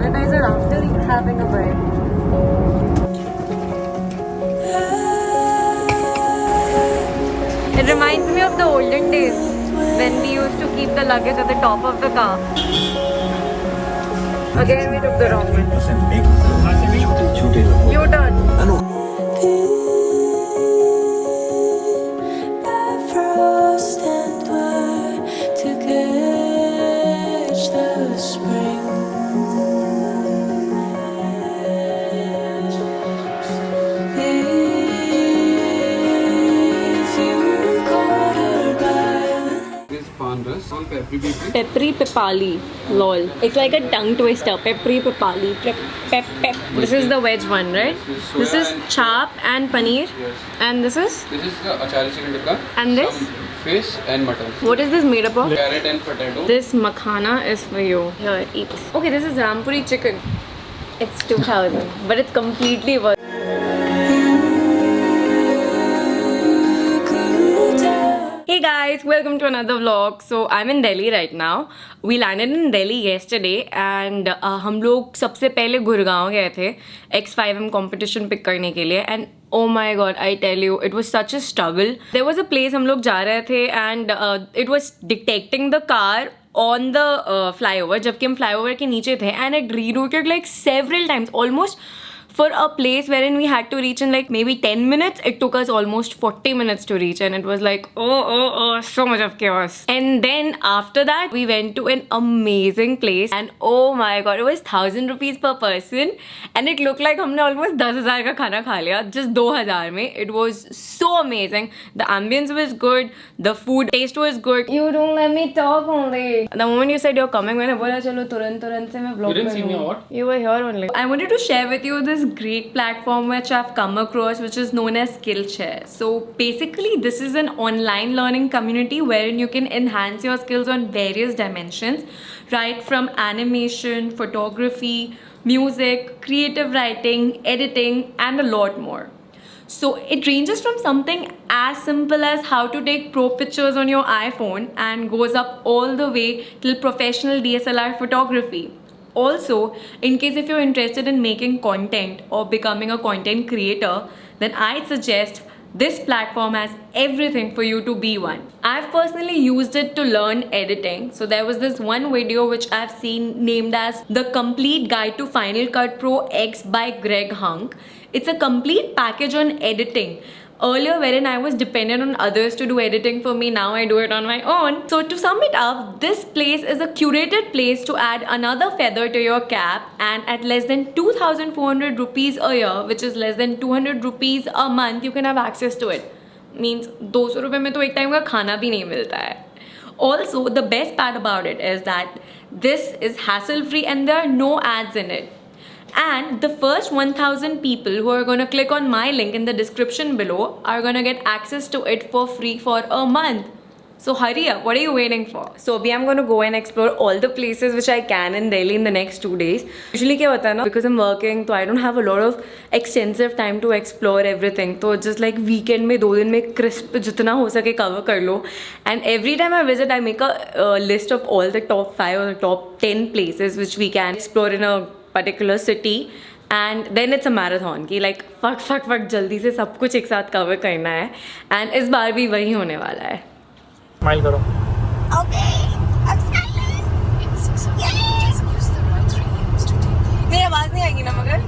sanitizer after having a bite. It reminds me of the olden days when we used to keep the luggage at the top of the car. Again, we took the wrong one. U-turn. Peppery Pepali, lol. It's like a tongue twister. Peppery Pepali. Pep. This is the veg one, right? This is chap and paneer. Yes. And this is? This is the achari chicken tikka. And this? Some fish and mutton. What is this made up of? Carrot and potato. This makhana is for you. Here, eat. Okay, this is Rampuri chicken. It's 2000, but it's completely worth. Hey guys, welcome to another vlog. So I'm in Delhi right now. We landed in Delhi yesterday and हम लोग सबसे पहले गुड़गांव गए थे X5M competition pick करने के लिए and oh my god, I tell you, it was such a struggle. There was a place हम लोग जा रहे थे and it was detecting the car on the flyover जबकि हम flyover के नीचे थे and it rerouted like several times, almost for a place wherein we had to reach in like maybe 10 minutes, it took us almost 40 minutes to reach and it was like, oh, so much of chaos. And then after that, we went to an amazing place and oh my god, it was 1,000 rupees per person and it looked like हमने almost 10,000 का खाना खा लिया, just 2,000 में. It was so amazing. The ambience was good, the food taste was good. You don't let me talk only. The moment you said you're coming, मैंने बोला चलो तुरंत से मैं vlog You didn't see me or what? You were here only. I wanted to share with you this great platform which I've come across, which is known as Skillshare. So basically this is an online learning community wherein you can enhance your skills on various dimensions, right from animation, photography, music, creative writing, editing and a lot more. So it ranges from something as simple as how to take pro pictures on your iPhone and goes up all the way till professional DSLR photography. Also, in case if you're interested in making content or becoming a content creator, then I suggest this platform has everything for you to be one. I've personally used it to learn editing. So there was this one video which I've seen named as The Complete Guide to Final Cut Pro X by Greg Hunk. It's a complete package on editing. Earlier, wherein I was dependent on others to do editing for me, now I do it on my own. So to sum it up, this place is a curated place to add another feather to your cap, and at less than 2,400 rupees a year, which is less than 200 rupees a month, you can have access to it. Means 200 रुपए में तो एक time का खाना भी नहीं मिलता है. Also, the best part about it is that this is hassle free and there are no ads in it. And the first 1,000 people who are going to click on my link in the description below are going to get access to it for free for a month. So hurry up, what are you waiting for? So abhi I'm going to go and explore all the places which I can in Delhi in the next 2 days. Usually क्या होता है ना, because I'm working, so I don't have a lot of extensive time to explore everything. So just like weekend में 2 दिन में crisp जितना हो सके cover कर लो. And every time I visit, I make a list of all the top 5 or the top 10 places which we can explore in a particular city, and then it's a marathon कि like फट जल्दी से सब कुछ एक साथ cover करना है. and इस बार भी वही होने वाला है. स्माइल करो. Okay, I'm smiling. मेरी आवाज नहीं आएगी ना मगर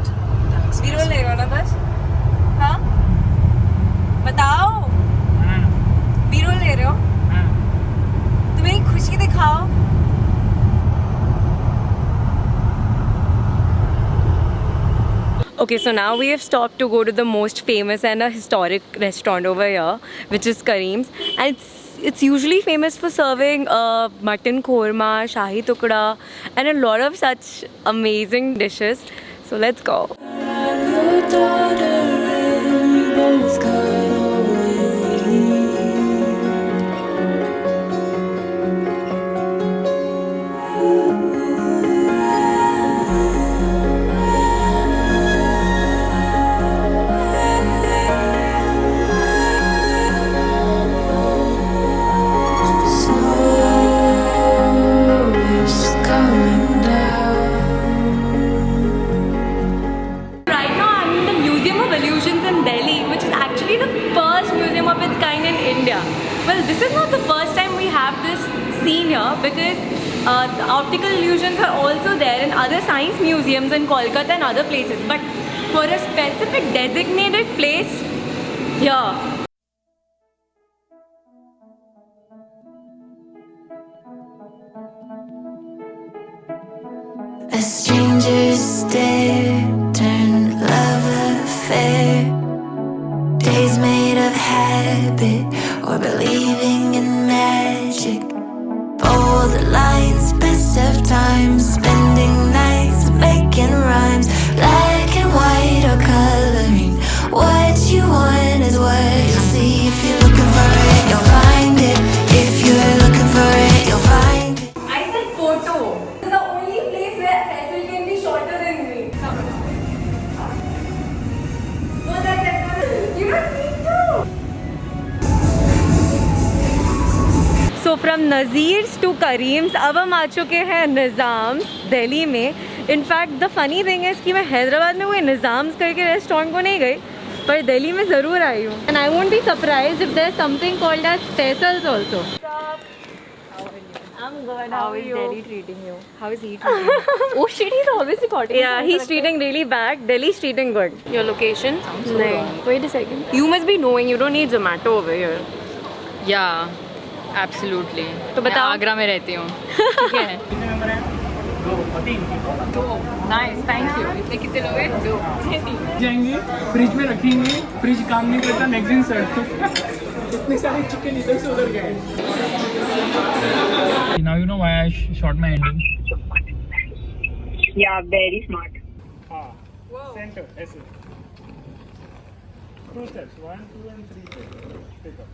बीरो ले रहे हो ना बस. हाँ बताओ. बीरो ले रहे हो तो मेरी खुशी दिखाओ. Okay, so now we have stopped to go to the most famous and a historic restaurant over here, which is Kareem's, and it's usually famous for serving mutton korma, shahi tukda, and a lot of such amazing dishes. So let's go. actually the first museum of its kind in India. Well, this is not the first time we have this scene here because the optical illusions are also there in other science museums in Kolkata and other places. But for a specific designated place, here. A stranger's stare turned love affair. Days made of habit or believing in magic. Bold lines, best of times, spending nights making rhymes. Black and white or coloring. What you want is what you'll see. If you're looking for it, you'll find it. If you're looking for it, you'll find it. I said photo. This is the only place where Faisal can be shorter than me. No, that's it. You don't need to. So from Nazir's to Kareem's, अब हम आ चुके हैं Nizam's Delhi में. In fact the funny thing is कि मैं हैदराबाद में कोई Nizam's करके रेस्टोरेंट को नहीं गई, पर दिल्ली में ज़रूर आई हूँ. And I won't be surprised if there is something called as fossils also. I'm good. How is Delhi treating you? How is he treating you? Oh shit, he's obviously potting. Yeah, he's treating really bad. Delhi's treating good. Your location? No. Wait a second. You must be knowing. You don't need Zomato over here. Yeah, absolutely. तो बताओ. मैं आगरा में रहती हूँ. ठीक है. दो. Nice, thank you. इतने कितने लोग हैं? दो. जाएंगे फ्रिज में रखेंगे, फ्रिज काम नहीं करता नेक्स्ट दिन सर इतने सारे चिकन इधर से उधर गए. Now you know why I shot my ending. Yeah, very smart. Center, ऐसे. 2 steps, 1, 2 and 3 take up.